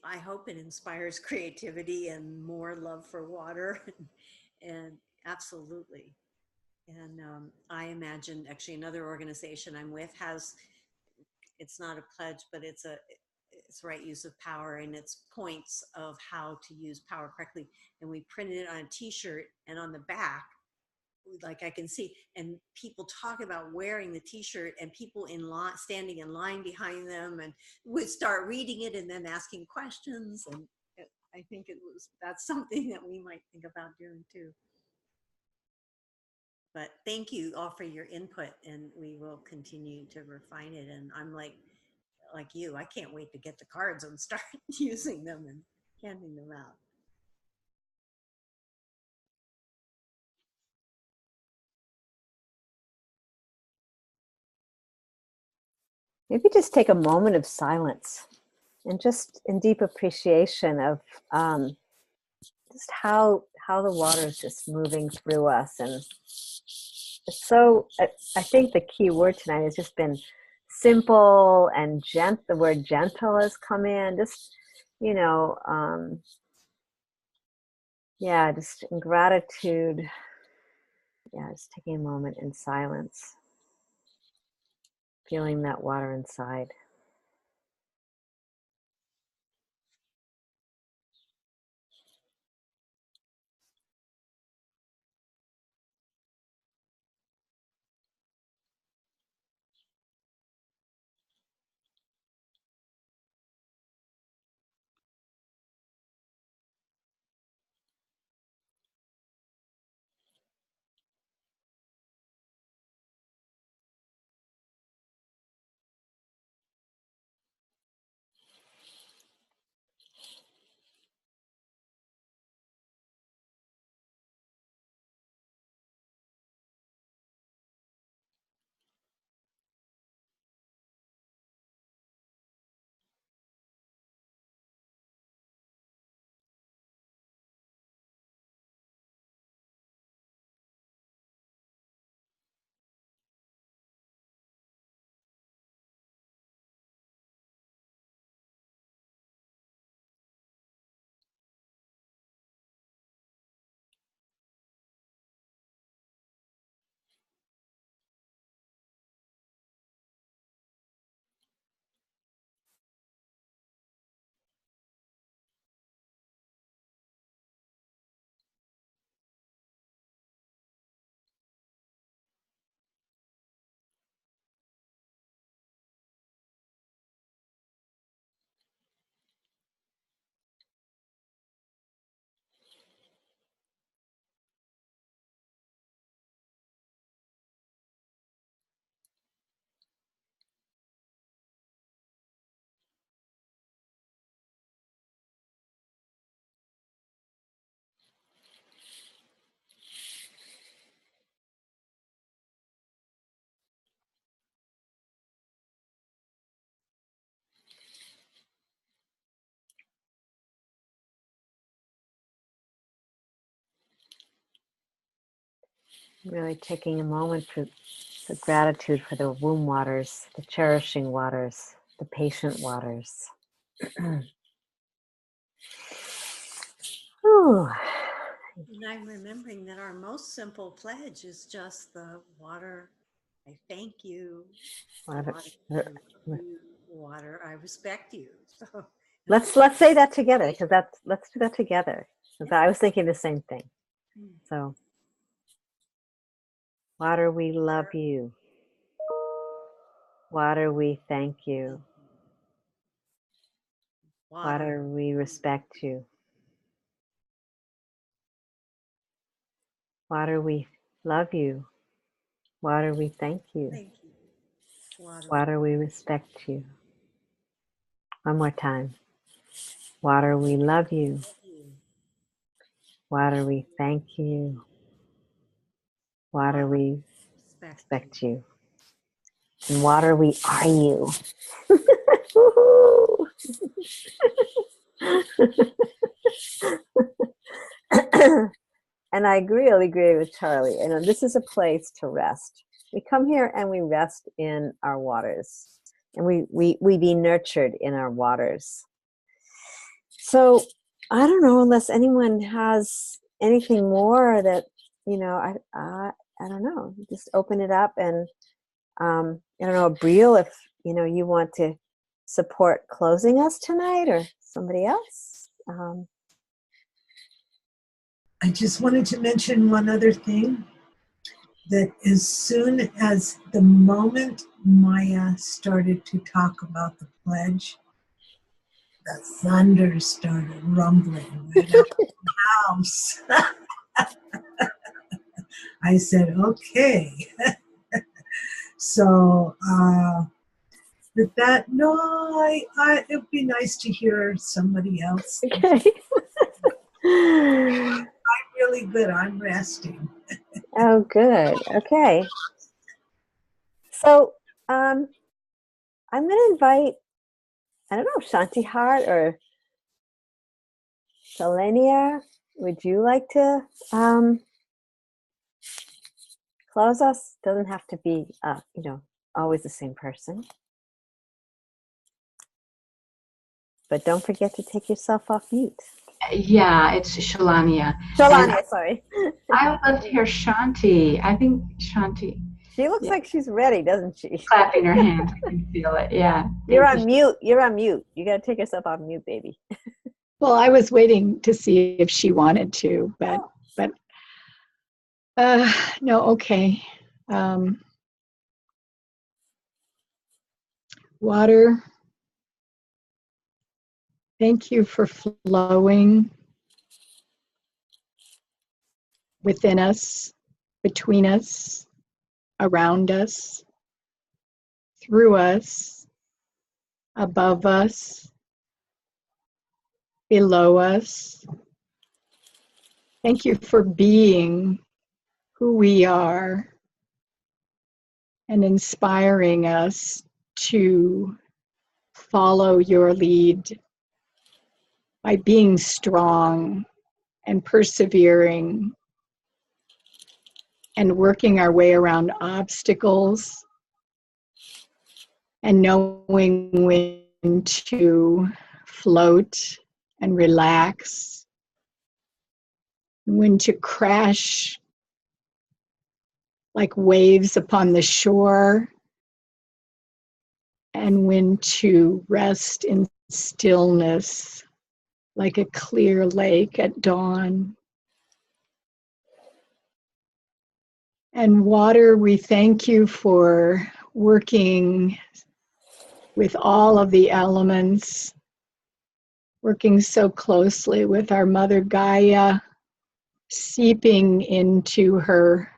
I hope it inspires creativity and more love for water. And absolutely. And I imagine actually another organization I'm with has, it's not a pledge, but it's right use of power, and it's points of how to use power correctly. And we printed it on a t-shirt, and on the back like I can see, and people talk about wearing the t-shirt, and people in line, standing in line behind them, and would start reading it and then asking questions. And I think that's something that we might think about doing too. But thank you all for your input, and we will continue to refine it. And I'm like you, I can't wait to get the cards and start using them and handing them out. Maybe just take a moment of silence and just in deep appreciation of just how the water is just moving through us. And it's so, I think the key word tonight has just been simple and gentle. The word gentle has come in. Just, you know, yeah, just in gratitude. Yeah, just taking a moment in silence, feeling that water inside. Really taking a moment for gratitude for the womb waters, the cherishing waters, the patient waters. Ooh. And I'm remembering that our most simple pledge is just the water. I thank you. Water. Water, I respect you. So Let's say that together, because let's do that together. Because I was thinking the same thing. So, water, we love you. Water, we thank you. Water, we respect you. Water, we love you. Water, we thank you. Thank you. Water, we respect you. One more time. Water, we love you. Water, we thank you. Water, we respect you. And water, we are you. And I really agree with Charlie. You know, this is a place to rest. We come here and we rest in our waters, and we be nurtured in our waters. So I don't know, unless anyone has anything more that, you know, I don't know. Just open it up, and I don't know, Brielle, if you know you want to support closing us tonight, or somebody else. I just wanted to mention one other thing. that as soon as the moment Maya started to talk about the pledge, the thunder started rumbling right up in the house. I said, okay. So with that, no, it'd be nice to hear somebody else. Okay. I'm really good. I'm resting. Oh, good. Okay. So I'm going to invite, I don't know, Shanti Hart or Shalenia. Would you like to close us? Doesn't have to be, always the same person. But don't forget to take yourself off mute. Yeah, it's Shalania. Shalania, sorry. I would love to hear Shanti. I think Shanti. She looks like she's ready, doesn't she? Clapping her hands. I can feel it. Yeah. You're on mute. You're on mute. You got to take yourself off mute, baby. Well, I was waiting to see if she wanted to, but no, okay. Water, thank you for flowing within us, between us, around us, through us, above us, below us. Thank you for being who we are and inspiring us to follow your lead by being strong and persevering and working our way around obstacles and knowing when to float and relax, when to crash like waves upon the shore, and when to rest in stillness like a clear lake at dawn. And water, we thank you for working with all of the elements, working so closely with our Mother Gaia, seeping into her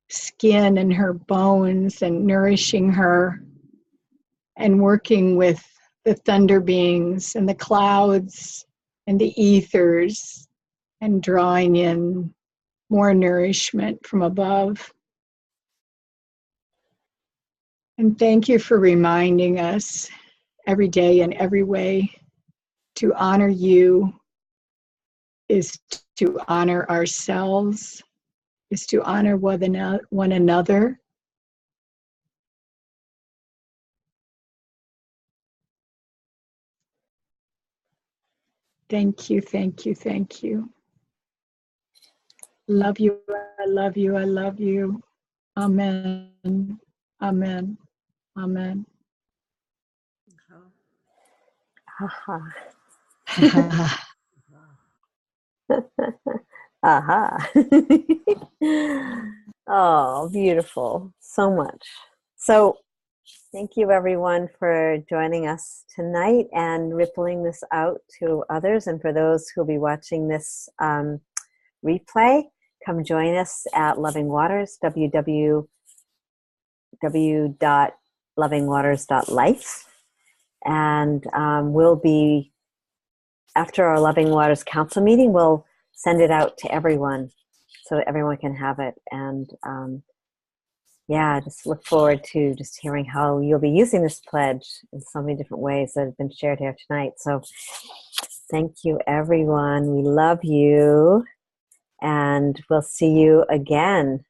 skin and her bones and nourishing her, and working with the thunder beings and the clouds and the ethers and drawing in more nourishment from above. And thank you for reminding us every day in every way to honor you is to honor ourselves, is to honor one another. Thank you, thank you, thank you. Love you, I love you, I love you. Amen, amen, amen. Aha. Uh-huh. Aha. Oh, beautiful. So much. So thank you everyone for joining us tonight and rippling this out to others. And for those who'll be watching this replay, come join us at Loving Waters, www.lovingwaters.life. And we'll be, after our Loving Waters Council meeting, we'll send it out to everyone so that everyone can have it. And just look forward to just hearing how you'll be using this pledge in so many different ways that have been shared here tonight. So thank you, everyone. We love you. And we'll see you again.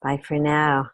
Bye for now.